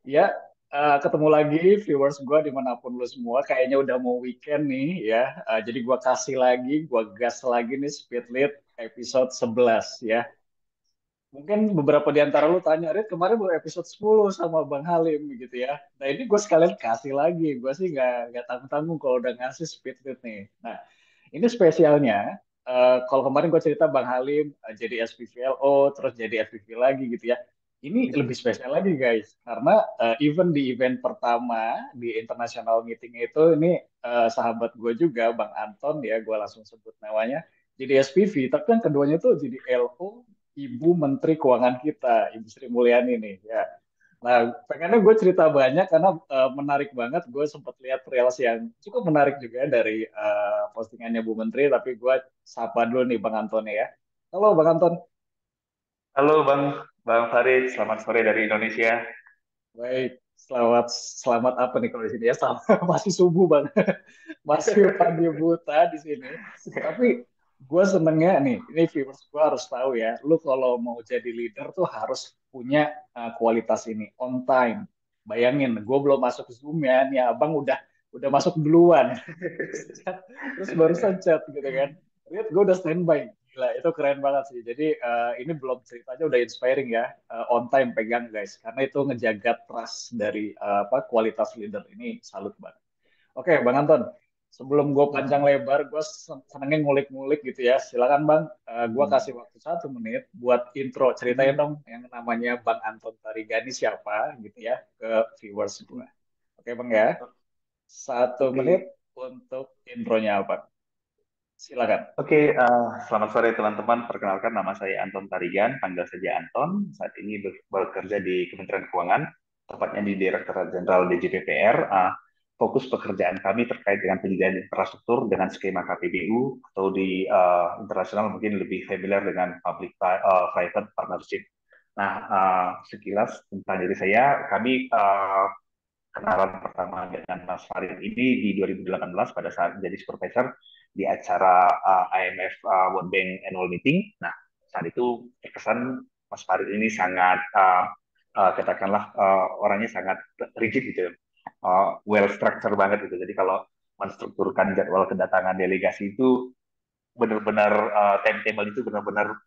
Ya, ketemu lagi viewers gue dimanapun lu semua. Kayaknya udah mau weekend nih ya. Jadi gue kasih lagi, gue gas lagi nih Speed Lead episode 11 ya. Mungkin beberapa di antara lu tanya, Rit kemarin baru episode 10 sama Bang Halim gitu ya. Nah ini gue sekalian kasih lagi. Gue sih nggak tanggung-tanggung kalau udah ngasih Speed Lead nih. Nah ini spesialnya. Kalau kemarin gue cerita Bang Halim jadi SPVLO, terus jadi FPV lagi gitu ya. Ini lebih spesial lagi guys, karena even di event pertama di international meeting itu ini sahabat gue juga Bang Anton ya, gue langsung sebut namanya jadi SPV, tapi yang keduanya tuh jadi LO Ibu Menteri Keuangan kita, Ibu Sri Mulyani nih ya. Nah, pengennya gue cerita banyak karena menarik banget. Gue sempat lihat reels yang cukup menarik juga dari postingannya Bu Menteri, tapi gue sapa dulu nih Bang Anton ya. Halo Bang Anton. Halo Bang Farid, selamat sore dari Indonesia. Baik, selamat selamat apa nih kalau di sini ya? Selamat, masih subuh Bang. Masih pagi buta di sini. Tapi gue senengnya nih, ini viewers gue harus tahu ya, lu kalau mau jadi leader tuh harus punya kualitas ini, on time. Bayangin, gue belum masuk Zoom ya, nih abang udah masuk duluan. Terus barusan chat gitu kan. Lihat gue udah standby. Gila, itu keren banget sih. Jadi ini belum ceritanya udah inspiring ya. On time pegang guys. Karena itu ngejaga trust dari apa kualitas leader ini salut banget. Oke, Bang Anton. Sebelum gue panjang lebar, gue senengnya ngulik-ngulik gitu ya. Silakan Bang, gue kasih waktu 1 menit buat intro. Ceritain dong yang namanya Bang Anton Tarigani siapa gitu ya ke viewers gue. Oke Bang ya, 1 menit Oke, untuk intronya apa? Silakan. Selamat sore teman-teman. Perkenalkan nama saya Anton Tarigan, panggil saja Anton. Saat ini bekerja di Kementerian Keuangan, tepatnya di Direktorat Jenderal DJPPR. Fokus pekerjaan kami terkait dengan penyediaan infrastruktur dengan skema KPBU atau di internasional mungkin lebih familiar dengan public-private partnership. Nah, sekilas tentang diri saya, kami kenalan pertama dengan Mas Farid ini di 2018 pada saat jadi supervisor di acara IMF World Bank Annual Meeting. Nah, saat itu terkesan Mas Farid ini sangat katakanlah orangnya sangat rigid gitu, well structure banget gitu. Jadi kalau menstrukturkan jadwal kedatangan delegasi itu benar-benar timetable itu benar-benar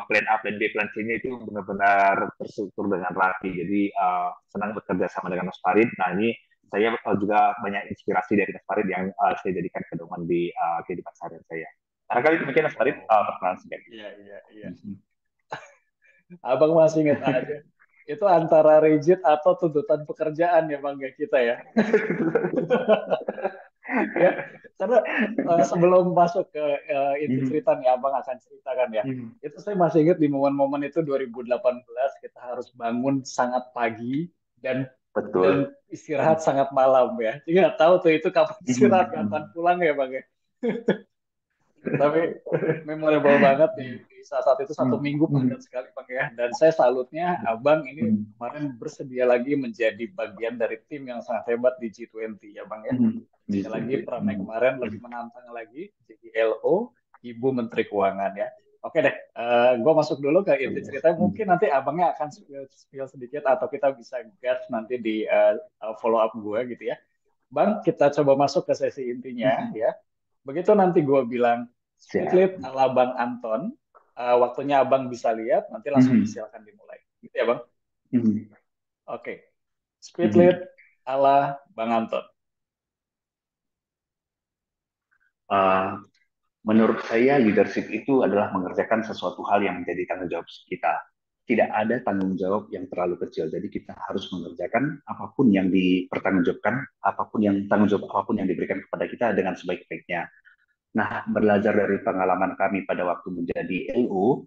plan A, plan B, plan C-nya itu benar-benar terstruktur dengan rapi. Jadi senang bekerja sama dengan Mas Farid. Nah ini saya juga banyak inspirasi dari Mas Farid yang saya jadikan pedoman di kehidupan sehari saya. Nah, kali itu mungkin Mas Farid Wow. perkenalan singkat. Iya, iya, iya. Abang masih ingat aja. Itu antara rigid atau tuntutan pekerjaan ya Bang ya kita ya. Ya, karena sebelum masuk ke inti cerita nih Abang akan ceritakan ya. Itu saya masih ingat di momen-momen itu 2018 kita harus bangun sangat pagi dan Betul. istirahat sangat malam ya. Jadi nggak tahu tuh itu kapan istirahat, kapan pulang ya Bang ya. Tapi memorable banget di saat itu 1 minggu padat sekali Bang ya. Dan saya salutnya Abang ini kemarin bersedia lagi menjadi bagian dari tim yang sangat hebat di G20 ya Bang ya. Sekali lagi perannya kemarin lebih menantang lagi jadi LO Ibu Menteri Keuangan ya. Oke deh, gue masuk dulu ke inti cerita. Mungkin nanti abangnya akan spill sedikit atau kita bisa gas nanti di follow up gue gitu ya. Bang, kita coba masuk ke sesi intinya ya. Begitu nanti gue bilang speed Siap. lead ala Bang Anton, waktunya abang bisa lihat, nanti langsung silakan dimulai. Gitu ya Bang? Oke, speed lead ala Bang Anton. Uh, Menurut saya, leadership itu adalah mengerjakan sesuatu hal yang menjadi tanggung jawab kita. Tidak ada tanggung jawab yang terlalu kecil. Jadi kita harus mengerjakan apapun yang dipertanggungjawabkan, tanggung jawab apapun yang diberikan kepada kita dengan sebaik-baiknya. Nah, belajar dari pengalaman kami pada waktu menjadi LO,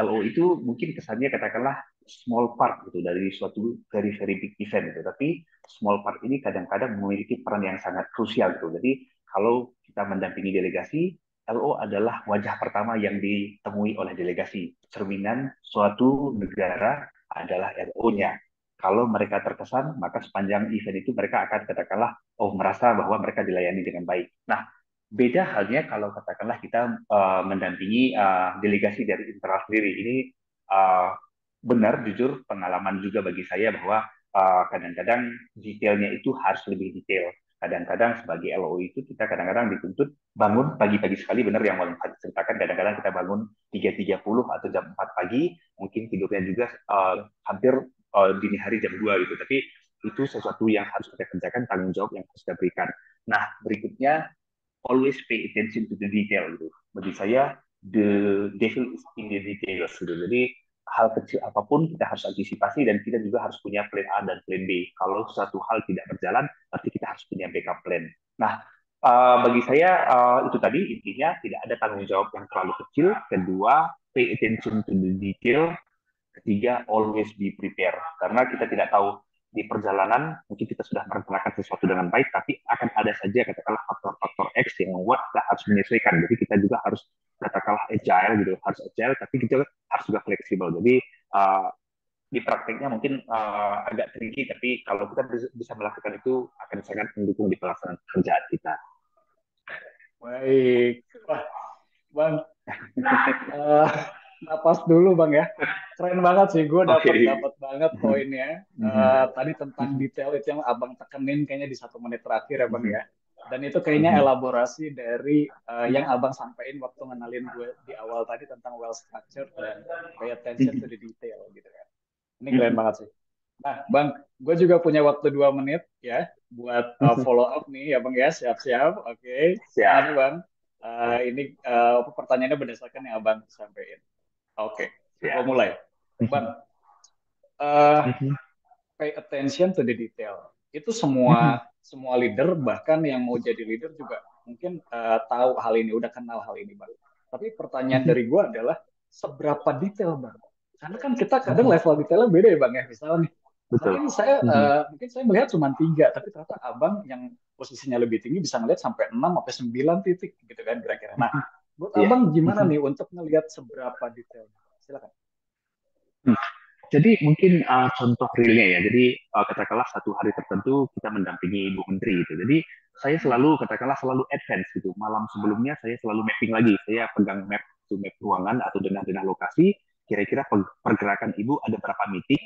LO itu mungkin kesannya katakanlah small part gitu dari suatu very very big event gitu. Tapi small part ini kadang-kadang memiliki peran yang sangat krusial gitu. Jadi kalau kita mendampingi delegasi, LO adalah wajah pertama yang ditemui oleh delegasi. Cerminan suatu negara adalah LO-nya. Kalau mereka terkesan, maka sepanjang event itu mereka akan katakanlah, oh merasa bahwa mereka dilayani dengan baik. Nah, beda halnya kalau katakanlah kita mendampingi delegasi dari internal sendiri. Ini uh, benar, jujur, pengalaman juga bagi saya bahwa kadang-kadang detailnya itu harus lebih detail. Kadang-kadang sebagai LO itu kita kadang-kadang dituntut bangun pagi-pagi sekali, benar yang mau ceritakan, kadang-kadang kita bangun 3.30 atau jam 4 pagi, mungkin tidurnya juga hampir dini hari jam 2 gitu. Tapi itu sesuatu yang harus kita kerjakan, tanggung jawab yang harus kita berikan. Nah, berikutnya always pay attention to the detail gitu. Bagi saya the devil is in the details gitu. Jadi hal kecil apapun kita harus antisipasi dan kita juga harus punya plan A dan plan B. Kalau suatu hal tidak berjalan, berarti kita harus punya backup plan. Nah, bagi saya itu tadi intinya tidak ada tanggung jawab yang terlalu kecil. Kedua, pay attention to the detail. Ketiga, always be prepared. Karena kita tidak tahu di perjalanan mungkin kita sudah merencanakan sesuatu dengan baik, tapi akan ada saja katakanlah faktor-faktor X yang membuat kita harus menyesuaikan. Jadi kita juga harus katakanlah agile gitu, harus agile, tapi kita harus juga fleksibel. Jadi di prakteknya mungkin agak tricky, tapi kalau kita bisa melakukan itu akan sangat mendukung di pelaksanaan pekerjaan kita. Baik. Wah, Bang, eh, napas dulu Bang ya. Keren banget sih, gue Oke. dapat dapat banget poinnya. Tadi tentang detail itu yang Abang tekenin kayaknya di 1 menit terakhir ya Bang ya. Dan itu kayaknya elaborasi dari yang Abang sampaikan waktu ngenalin gue di awal tadi tentang well structured dan pay attention to the detail gitu kan. Ini keren banget sih. Nah, Bang, gue juga punya waktu 2 menit ya buat follow up nih ya Bang ya. Siap-siap. Oke. Tenang aja Siap, Bang. Ini pertanyaannya berdasarkan yang Abang sampaikan. Oke, gue siap. mulai. Bang, eh, pay attention to the detail. Itu semua semua leader bahkan yang mau jadi leader juga mungkin tahu hal ini, udah kenal hal ini, Bang. Tapi pertanyaan dari gue adalah seberapa detail, Bang? Karena kan kita kadang level detailnya beda ya, Bang ya. Misalnya nih, Betul. mungkin saya melihat cuma 3, tapi ternyata Abang yang posisinya lebih tinggi bisa ngelihat sampai 6 sampai 9 titik gitu kan kira-kira. Nah, buat Iya. Abang gimana nih untuk ngelihat seberapa detail? Silakan. Jadi mungkin contoh realnya ya. Jadi katakanlah satu hari tertentu kita mendampingi Ibu Menteri gitu. Jadi saya selalu katakanlah selalu advance gitu. Malam sebelumnya saya selalu mapping lagi. Saya pegang map itu map ruangan atau denah-denah lokasi. Kira-kira pergerakan Ibu ada berapa meeting,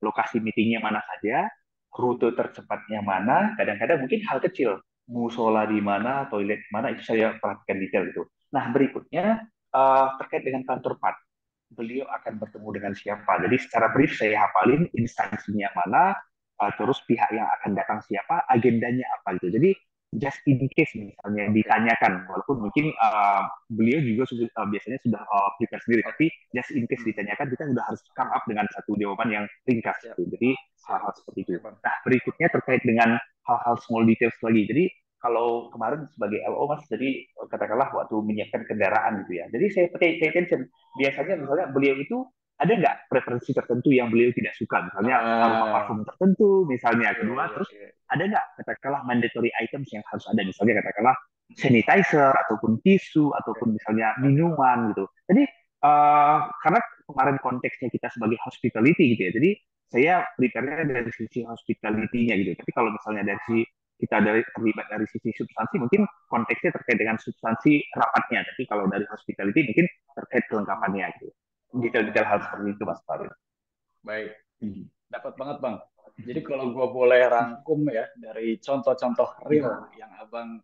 lokasi meetingnya mana saja, rute tercepatnya mana. Kadang-kadang mungkin hal kecil, musola di mana, toilet di mana itu saya perhatikan detail gitu. Nah berikutnya terkait dengan kantor part, beliau akan bertemu dengan siapa. Jadi secara brief saya hafalin instansinya mana, terus pihak yang akan datang siapa, agendanya apa gitu. Jadi just in case misalnya Oke, ditanyakan, walaupun mungkin beliau juga biasanya sudah prepare sendiri, oke. tapi just in case ditanyakan kita sudah harus come up dengan satu jawaban yang ringkas Siap, gitu. Jadi siap. hal-hal seperti itu. Oke, Bang. Nah berikutnya terkait dengan hal-hal small details lagi. Jadi kalau kemarin sebagai LO Mas, jadi katakanlah waktu menyiapkan kendaraan gitu ya. Jadi saya pay attention. Biasanya misalnya beliau itu ada nggak preferensi tertentu yang beliau tidak suka, misalnya aroma Ah, parfum tertentu, misalnya iya, kedua, iya, terus iya. ada nggak katakanlah mandatory items yang harus ada, misalnya katakanlah sanitizer ataupun tisu Oke, ataupun misalnya oke. minuman gitu. Jadi karena kemarin konteksnya kita sebagai hospitality gitu ya, jadi saya prepare dari sisi hospitality-nya gitu. Tapi kalau misalnya dari sisi kita terlibat dari sisi substansi, mungkin konteksnya terkait dengan substansi rapatnya. Tapi kalau dari hospitality mungkin terkait Hmm, kelengkapannya gitu. Detail-detail hal hmm. seperti itu Mas Farid. Baik, dapat banget, Bang. Jadi kalau gua boleh rangkum ya dari contoh-contoh real yang Abang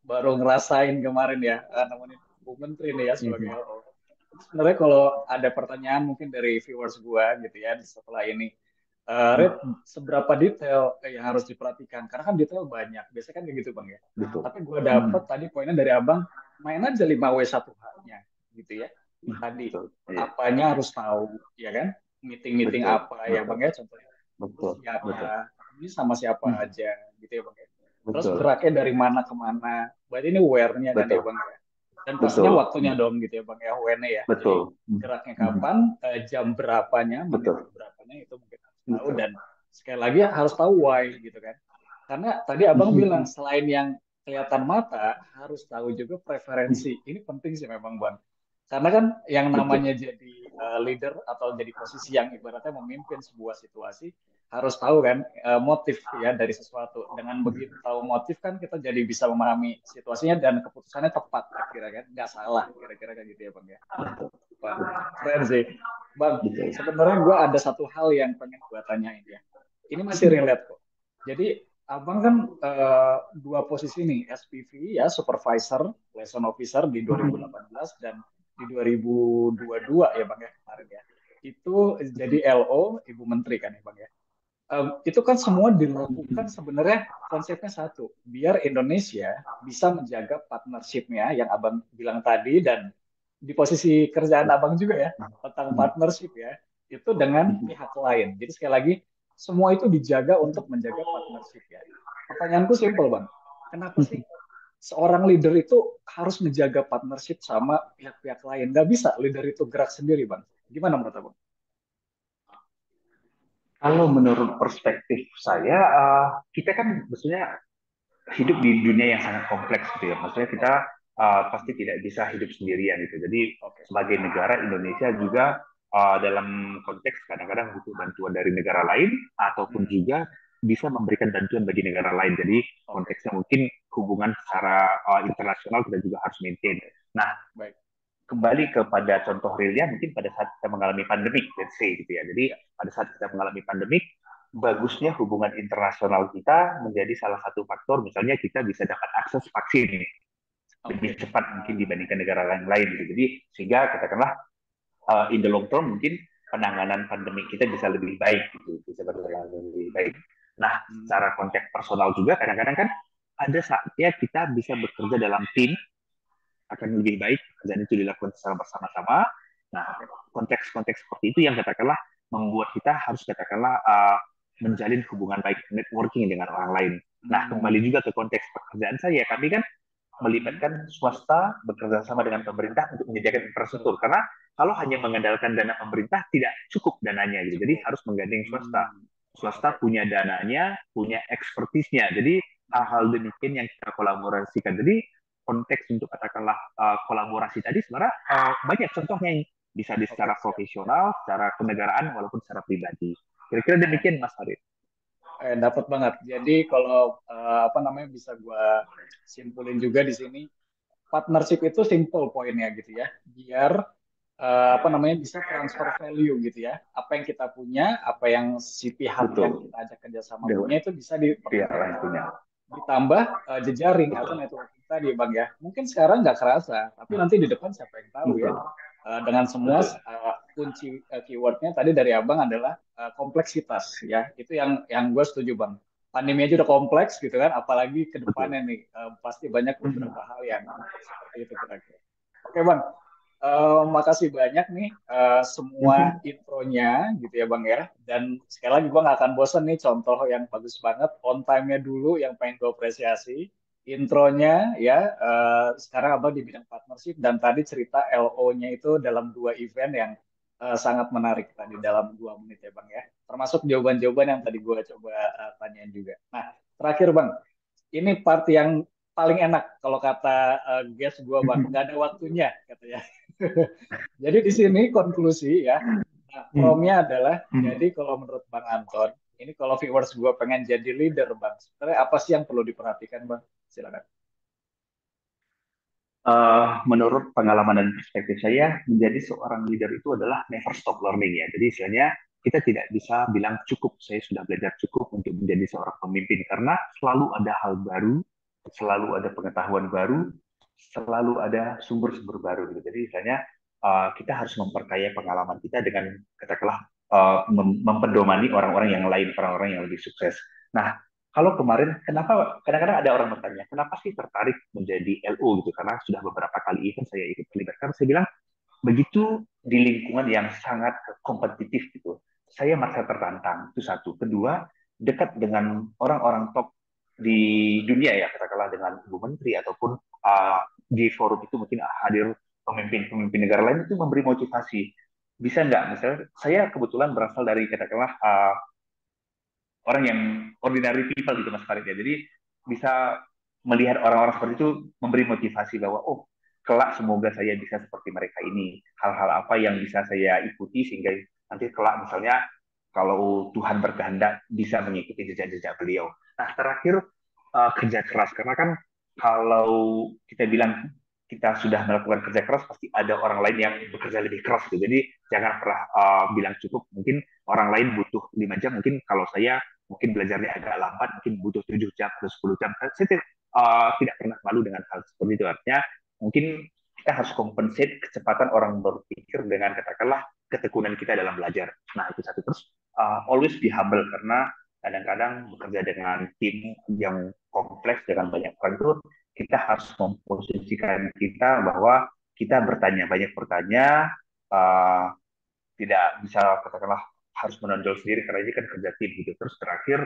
baru ngerasain kemarin ya, nemenin Bu Menteri nih ya sebagai LO. Sebenarnya kalau ada pertanyaan mungkin dari viewers gua gitu ya setelah ini, Red, seberapa detail yang harus diperhatikan? Karena kan detail banyak, biasanya kan kayak gitu bang ya. Betul. Tapi gua dapet tadi poinnya dari abang, main aja 5W1H-nya gitu ya. Tadi Betul. Iya. apanya harus tahu, ya kan? Meeting-meeting Betul. apa ya Betul. bang ya? Contohnya itu Betul. Betul. siapa, ini sama siapa aja gitu ya bang ya. Terus Betul. geraknya dari mana ke mana? Berarti ini where-nya kan ya Betul. bang ya. Dan pastinya Betul. waktunya dong gitu ya Bang ya, when ya. Jadi Betul. geraknya kapan, jam berapanya, menit Betul. berapanya itu mungkin harus tahu Betul. dan sekali lagi harus tahu why gitu kan. Karena tadi Abang bilang selain yang kelihatan mata harus tahu juga preferensi. Ini penting sih memang Bang. Karena kan yang Betul. namanya jadi leader atau jadi posisi yang ibaratnya memimpin sebuah situasi harus tahu kan motif ya dari sesuatu. Dengan begitu tahu motif kan kita jadi bisa memahami situasinya dan keputusannya tepat akhirnya kan, nggak salah kira-kira kayak gitu ya bang ya. Wah, keren sih, bang. Betul. Sebenarnya gue ada satu hal yang pengen gue tanyain ya. ini masih relate kok. Jadi abang kan dua posisi nih, SPV ya, Supervisor Liaison Officer di 2018 dan di 2022 ya bang ya kemarin ya. Itu jadi LO Ibu Menteri kan ya bang ya. Itu kan semua dilakukan sebenarnya konsepnya satu, biar Indonesia bisa menjaga partnership-nya yang abang bilang tadi dan di posisi kerjaan abang juga ya tentang partnership ya itu dengan pihak lain. Jadi sekali lagi semua itu dijaga untuk menjaga partnership ya. Pertanyaanku simpel bang, kenapa sih seorang leader itu harus menjaga partnership sama pihak-pihak lain? Gak bisa leader itu gerak sendiri bang. Gimana menurut abang? Kalau menurut perspektif saya, kita kan maksudnya hidup di dunia yang sangat kompleks gitu ya. Maksudnya kita Oke, pasti tidak bisa hidup sendirian gitu. Jadi oke, sebagai negara Indonesia juga dalam konteks kadang-kadang butuh bantuan dari negara lain ataupun hmm, juga bisa memberikan bantuan bagi negara lain. Jadi oke, konteksnya mungkin hubungan secara internasional kita juga harus maintain. oke, Nah, baik, kembali kepada contoh realnya mungkin pada saat kita mengalami pandemik, let's say gitu ya. Jadi ya, pada saat kita mengalami pandemik, bagusnya hubungan internasional kita menjadi salah satu faktor, misalnya kita bisa dapat akses vaksin lebih oke. cepat mungkin dibandingkan negara lain-lain gitu. Jadi sehingga katakanlah in the long term mungkin penanganan pandemi kita bisa lebih baik gitu, bisa berjalan lebih baik. Hmm, Nah, hmm, secara konteks personal juga kadang-kadang kan ada saatnya kita bisa bekerja dalam tim akan lebih baik dan itu dilakukan secara bersama-sama. Nah, oke. konteks-konteks seperti itu yang katakanlah membuat kita harus katakanlah menjalin hubungan baik networking dengan orang lain. Nah, kembali Hmm, juga ke konteks pekerjaan saya, kami kan hmm, melibatkan swasta bekerja sama dengan pemerintah untuk menyediakan betul. infrastruktur karena kalau hanya mengandalkan dana pemerintah tidak cukup dananya gitu. Jadi Cukup. harus menggandeng swasta. Hmm, Swasta oke. punya dananya, punya ekspertisnya. Jadi hal-hal Hmm, demikian yang kita kolaborasikan. Jadi konteks untuk katakanlah kolaborasi tadi sebenarnya banyak contohnya yang bisa di oke, secara siap, siap. profesional, secara kenegaraan walaupun secara pribadi. Kira-kira Eh, demikian Mas Farid. dapat banget. Jadi kalau apa namanya bisa gua simpulin juga di sini, partnership itu simple poinnya gitu ya. Biar apa namanya bisa transfer value gitu ya. Apa yang kita punya, apa yang si pihak yang Betul. kita ajak kerjasama punya Dewan itu bisa pihak lain dipertemukan. punya. Ditambah jejaring atau Betul. networking tadi bang ya mungkin sekarang nggak kerasa tapi nanti di depan siapa yang tahu ya. Betul. Dengan semua Betul. kunci keywordnya tadi dari abang adalah kompleksitas ya itu yang gue setuju bang. Pandemi aja udah kompleks gitu kan apalagi ke Betul. depannya nih pasti banyak beberapa hal yang seperti itu kira-kira. Oke bang. Makasih banyak nih semua intronya gitu ya Bang ya. Dan sekali lagi gue nggak akan bosen nih contoh yang bagus banget. On time-nya dulu yang pengen gue apresiasi. Intronya ya, sekarang Abang di bidang partnership dan tadi cerita LO-nya itu dalam dua event yang sangat menarik tadi dalam 2 menit ya Bang ya. Termasuk jawaban-jawaban yang tadi gue coba tanyain juga. Nah, terakhir Bang, ini part yang paling enak kalau kata guest gue Bang, nggak ada waktunya katanya. Jadi di sini konklusi ya. Nah, promnya adalah, jadi kalau menurut Bang Anton, ini kalau viewers gue pengen jadi leader Bang, sebenarnya apa sih yang perlu diperhatikan Bang? Silakan. Menurut pengalaman dan perspektif saya, menjadi seorang leader itu adalah never stop learning ya. Jadi istilahnya kita tidak bisa bilang cukup, saya sudah belajar cukup untuk menjadi seorang pemimpin karena selalu ada hal baru, selalu ada pengetahuan baru, selalu ada sumber-sumber baru gitu. Jadi istilahnya kita harus memperkaya pengalaman kita dengan katakanlah mempedomani orang-orang yang lain, orang-orang yang lebih sukses. Nah, kalau kemarin, kenapa kadang-kadang ada orang bertanya, kenapa sih tertarik menjadi LO gitu? Karena sudah beberapa kali event saya ikut terlibat. Karena saya bilang, begitu di lingkungan yang sangat kompetitif gitu, saya merasa tertantang. Itu satu. Kedua, dekat dengan orang-orang top di dunia ya, katakanlah dengan Ibu Menteri ataupun di forum itu mungkin hadir pemimpin-pemimpin negara lain itu memberi motivasi. Bisa nggak? Misalnya, saya kebetulan berasal dari katakanlah orang yang ordinary people gitu Mas Farid ya. Jadi bisa melihat orang-orang seperti itu memberi motivasi bahwa oh kelak semoga saya bisa seperti mereka ini. Hal-hal apa yang bisa saya ikuti sehingga nanti kelak misalnya kalau Tuhan berkehendak bisa mengikuti jejak-jejak beliau. Nah terakhir kerja keras karena kan kalau kita bilang kita sudah melakukan kerja keras pasti ada orang lain yang bekerja lebih keras gitu. Jadi jangan pernah bilang cukup. Mungkin orang lain butuh 5 jam, mungkin kalau saya mungkin belajarnya agak lambat, mungkin butuh 7 jam atau 10 jam. Saya tidak pernah malu dengan hal seperti itu. Artinya mungkin kita harus compensate kecepatan orang berpikir dengan katakanlah ketekunan kita dalam belajar. Nah, itu satu. Terus always be humble, karena kadang-kadang bekerja dengan tim yang kompleks dengan banyak orang itu, kita harus memposisikan kita bahwa kita banyak bertanya, uh, tidak bisa katakanlah harus menonjol sendiri karena ini kan kerja tim gitu. Terus terakhir,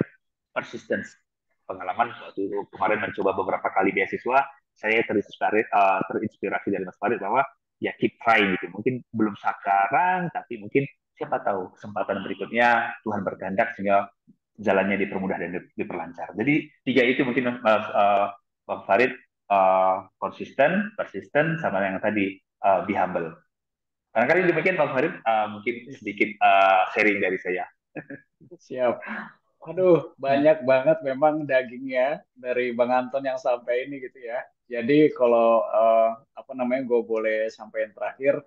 persistence. Pengalaman waktu itu kemarin mencoba beberapa kali beasiswa, saya terinspirasi dari Mas Farid bahwa ya keep trying gitu. Mungkin belum sekarang, tapi mungkin siapa tahu kesempatan berikutnya Tuhan berkehendak sehingga jalannya dipermudah dan diperlancar. Jadi tiga itu mungkin Bang Farid, konsisten, persisten, sama yang tadi be humble. Barangkali demikian Bang Farid, mungkin sedikit sharing dari saya. Siap. Aduh, banyak banget memang dagingnya dari Bang Anton yang sampai ini gitu ya. Jadi kalau apa namanya gue boleh sampaikan terakhir,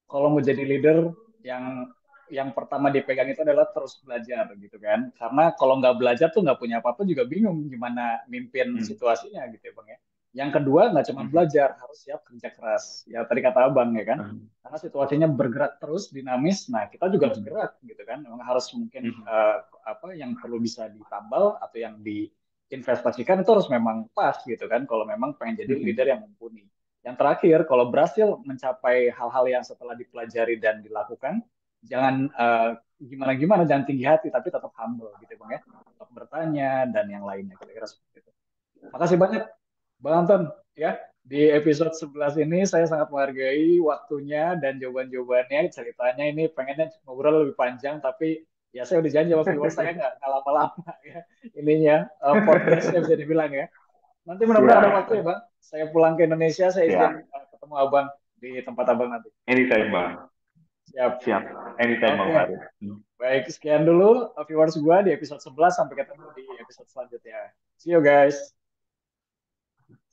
kalau mau jadi leader yang pertama dipegang itu adalah terus belajar gitu kan. Karena kalau nggak belajar tuh nggak punya apa-apa juga bingung gimana mimpin Hmm. situasinya gitu ya Bang ya. Yang kedua nggak cuma Hmm. belajar, harus siap kerja keras. Ya tadi kata Abang ya kan. Hmm. Karena situasinya bergerak terus, dinamis. Nah kita juga harus Hmm. gerak gitu kan. Memang harus mungkin Hmm. apa yang perlu bisa ditambal atau yang diinvestasikan itu harus memang pas gitu kan. Kalau memang pengen jadi leader Hmm. yang mumpuni. Yang terakhir, kalau berhasil mencapai hal-hal yang setelah dipelajari dan dilakukan, jangan gimana-gimana, jangan tinggi hati, tapi tetap humble gitu Bang ya. Tetap bertanya dan yang lainnya, kira-kira seperti itu. Makasih banyak Bang Anton ya. Di episode 11 ini saya sangat menghargai waktunya dan jawaban-jawabannya, ceritanya ini pengennya ngobrol lebih panjang, tapi ya saya udah janji sama viewers saya nggak lama-lama ya. Ininya, podcastnya bisa dibilang ya. Nanti mudah-mudahan ada waktu ya, Siap, Bang. Saya pulang ke Indonesia, saya izin siap. ketemu Abang di tempat Abang nanti. Anytime, Bang. Siap. Siap. Anytime, Bang Oke. Farid. Hmm. Baik, sekian dulu viewers gua di episode 11. Sampai ketemu di episode selanjutnya. See you guys.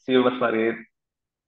See you, Mas Farid.